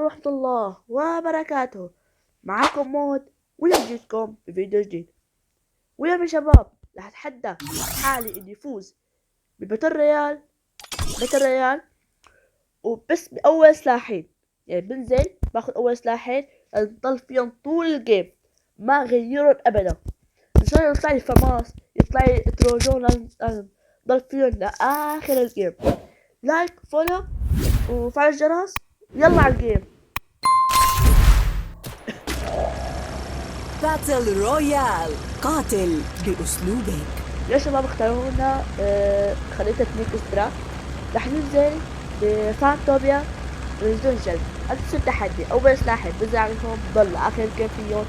ورحمة الله وبركاته. معاكم مود، واليوم جيتكم بفيديو جديد. واليوم يا شباب راح اتحدى حالي اني يفوز ب200 ريال وبس بأول سلاحين. يعني بنزل باخذ أول سلاحين نضل فيهم طول الجيم ما غيرهم أبدا. إن شاء الله يطلع لي فماس، يطلع لي تروجون، لازم ضل فيهم لآخر الجيم. لايك، فولو، وفعل الجرس. يلا على الجيم. باتل رويال، قاتل بأسلوبك. يا شباب اختارونا خريطة نيك سترا. راح ننزل بفانتوبيا ريزونجل. هذا تحدي أول سلاح بنزل عليهم ضل آخر جيم فيهم.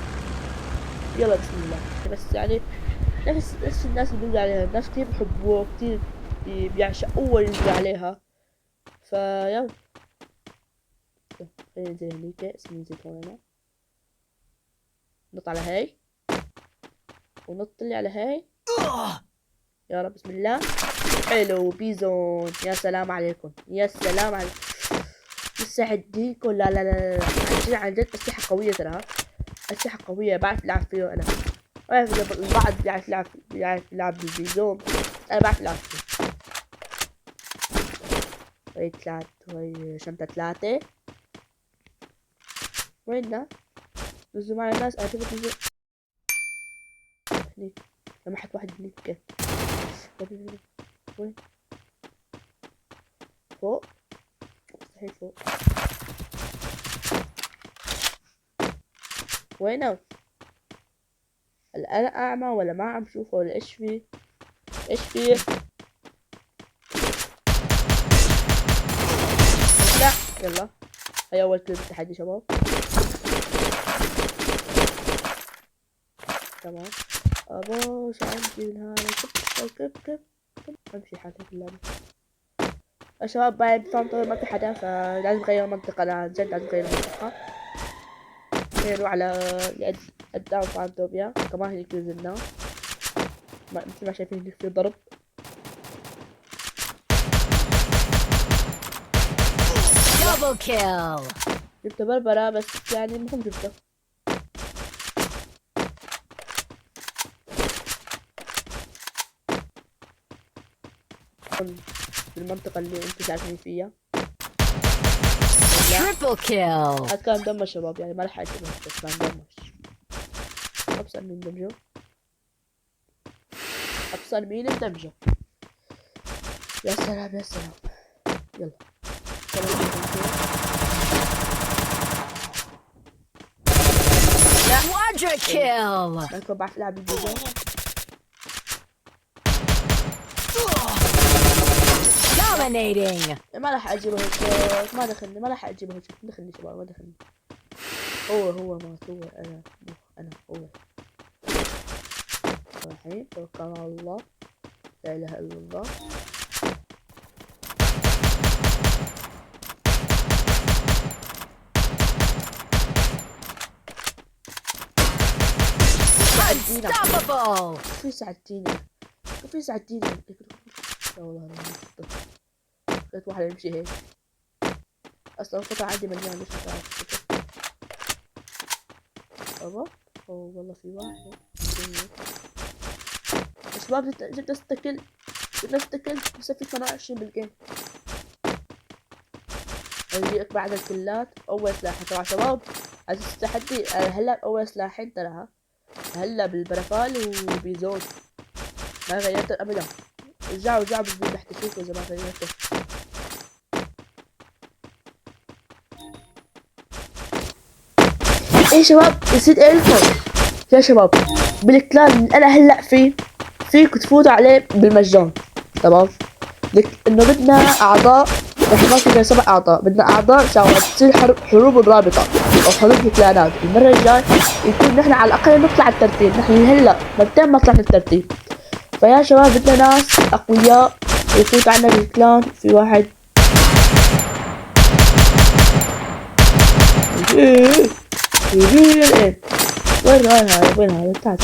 يلا بسم الله. بس يعني نفس الناس اللي بينزل عليها، الناس كتير بحبوه، كتير بيعشقوه ينزل عليها. يلا خلينا ننزل هنيك. اسمي ننزل هنا، نط على هاي ونط لي على هاي. يا رب بسم الله. حلو بيزون. يا سلام عليكم، يا سلام عليكم. لسه عديكم. لا لا لا لا، عن جد أسلحة قوية ترى. أسلحة قوية بعرف ألعب فيه أنا. بعرف البعض بيعرف يلعب بالبيزون، أنا بعرف ألعب فيه. وي شنطة 3. ويننا؟ نزلوا معنا الناس. أنا شفت نزل هنيك، لمحت واحد هنيك. وين؟ فوق؟ مستحيل فوق. وينه؟ انا اعمى ولا ما عم شوفه ولا ايش فيه؟ لا يلا، هي اول كلمة تحدي شباب. تمام. ابو شو عندي من هذا؟ كيف امشي حالي في اللعبة يا شباب. بعد فانتوم ما في حدا، فلازم نغير منطقة. لا جد لازم نغير منطقة. نروح على قدام فانتوبيا. كمان هنيك نزلنا مثل ما شايفين هنيك في ضرب. دبل كيل. جبت بربرة بس يعني المهم جبته. في المنطقة اللي انتم شايفين فيها. تريبل كيل. هذا كان دمج شباب، يعني ما راح اجيبه بس كان دمج. ابصر مين دمجه، ابصر مين دمجه. يا سلام يا سلام. يلا كوادرا كيل. لكن بعرف العب بالبيزون. دومينيتنج. ما راح اجيبه هيك. ما دخلني، ما راح اجيبه هيك. دخلني شباب، ما دخلني. هو مات. هو انا هو. الحين توكلنا على الله، لا اله الا الله. unstoppable. في ساعتين لا والله انا لقيت واحد يمشي هيك. اصلا القطع عندي مليان، مش هتعرف. بابا والله في واحد. الشباب جبت استكل بس في 28 بالجيم. اجيك بعد الكلات. اول سلاح تبع شباب عزيز التحدي. هلا اول سلاحين تراها هلا بالبرفال وبيزون، ما غيرته ابدا. رجعوا بالفيديو تحت شوفوا اذا ما غيرته. ايه شباب نسيت اقولكم يا شباب، بالكلاب اللي انا هلا فيكم تفوتوا عليه بالمجان. تمام. انه بدنا اعضاء. احنا ما في 7 اعضاء، بدنا اعضاء عشان تصير حروب الرابطه او حروب الكلانات. المره الجاي يكون نحن على الاقل نطلع الترتيب. نحن هلا مرتين ما طلعنا الترتيب. فيا شباب بدنا ناس اقوياء يفوت عنا بالكلان. في واحد وين هذا تعال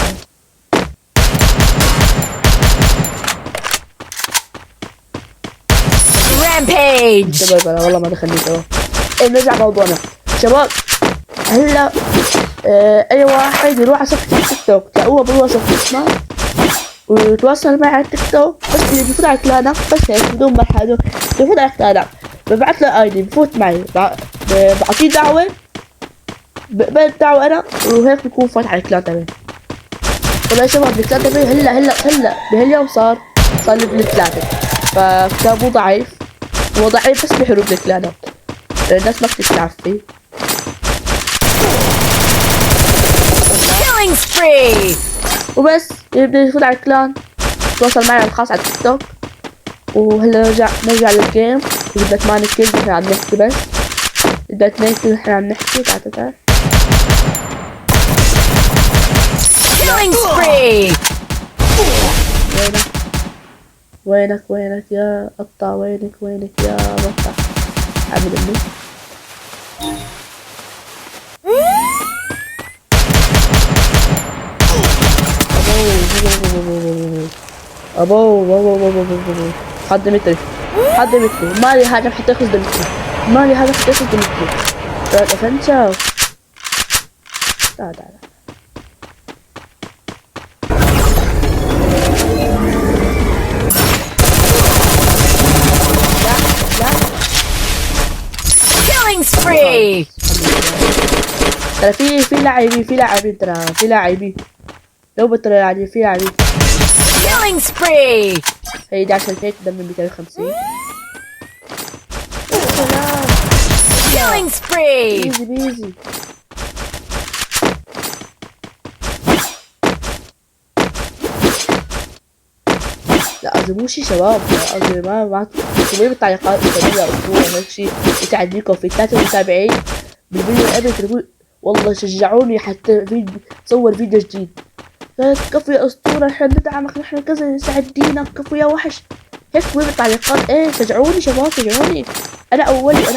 رامبيج. والله ما دخلني سوا. نرجع موضوعنا. شباب هلا اي واحد يروح على صفحة التيك توك تلاقوها بالوصف اسمها ويتواصل معي على التيك توك، بس اللي بيفوت على كلانك بس هيك بدون ما حدا بيفوت على كلانك ببعث له ايدي بفوت معي بعطيه دعوة بقبل الدعوة انا وهيك بكون فات على الكلان تبعي. طبعا يا شباب الكلان تبعي هلا بهاليوم صار لي بالثلاثة، فكان مو ضعيف، هو ضعيف بس بحروب الكلانات الناس ما بتلعب فيه. Killing spree. وبس يبدأ يفوت على الكلان يتواصل معي على الخاص على التيك توك. وهلا نرجع للجيم. بدنا 8 كيل نحن عم نحكي بس بدنا 2 كيل نحن عم نحكي. تعال Killing spree. وينك يا قطة، وينك يا بطة عامل مني. ابو حد متري مالي حاجة حتى ياخذ دمتري، تعال افنشا. تعال Killing spree. ترى في لاعبين ترى في لاعبين لو بترى يعني في لاعبين. Killing spree. هي 11 هيك دم 250. Killing spree. ايزي بيزي. لا أظلموشي شباب، قصدي ما تكتبوا بالتعليقات إيجابية أسطورة هيك شي يساعد ليكم في 3 متابعين بالفيديو اللي قبل تقول والله شجعوني حتى تصور فيديو جديد. كفو يا أسطورة نحن ندعمك، نحن كذا نساعدينك، كفو يا وحش. هيك تكتبوا بالتعليقات ايه شجعوني شباب شجعوني. أنا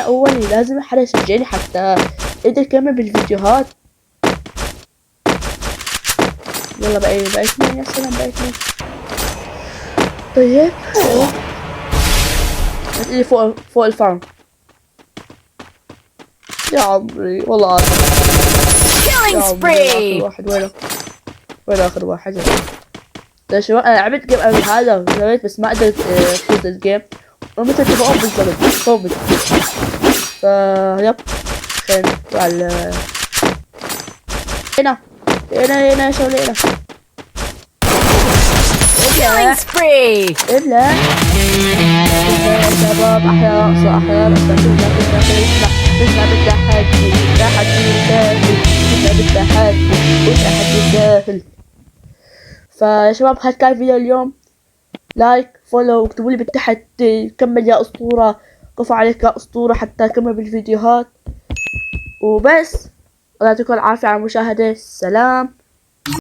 أولي لازم حدا يشجعني حتى أقدر أكمل بالفيديوهات. يلا بقى 2 يا سلام بقى 2. طيب اللي فوق الفارم يا عمري والله. Killing spree. وين آخر واحد يا شباب. أنا لعبت جيم قبل هذا جريت بس ما قدرت أفوز الجيم ومثل تبقوا بالضبط صوبت. يب خلينا على هنا يا شباب. Killing spree. إبلع يا شباب. أحيا رأس أحيا رأس نسمع بالتحدي الداخل. فيا شباب هاد كان فيديو اليوم. لايك فولو واكتبوا لي بالتحت كمل يا أسطورة، كفو عليك يا أسطورة حتى أكمل بالفيديوهات. وبس الله يعطيكم العافية على المشاهدة. سلام.